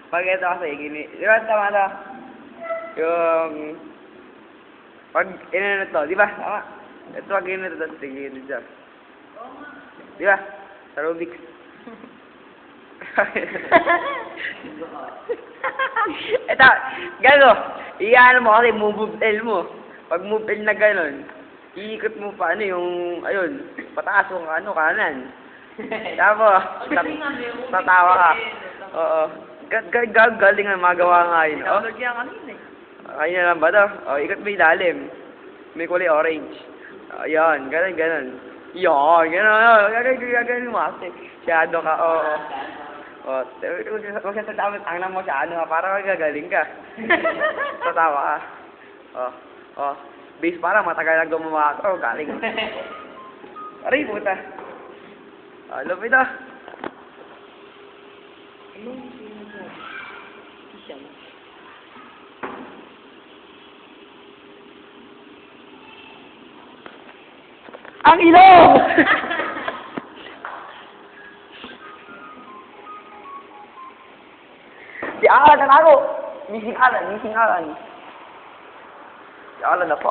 Pag ito kasi, di ba tama to? Yung, pag inano to, di ba? Tama. Ito pag inano to, sige, dito. Di ba? Sa Rubik's. Ito, gano'n. Iyaano mo kasi, move L mo. Pag move L na gano'n, iikot mo pa ano yung, ayun, pataas o ano, kanan. Tapos, tatawa ka. Oo. Galing na magawa nga yun. Oh. Download yan kanina eh. Kanya lang ba to? Oh, ikot mo ilalim. May kulay orange. Ayan, ganun. Yan, ganun. Gagawin mo kasi. Masyado ka, oo. Oh, huwag ka tatawag ang mo siya, ano, para magagaling ka. Tatawa ka. Oh. Base parang matagal na gumawa ako, galing. Aray, puta. Lupit ah. Ang ilong! Si Alan na ako! Missing Alan. Si Alan na po.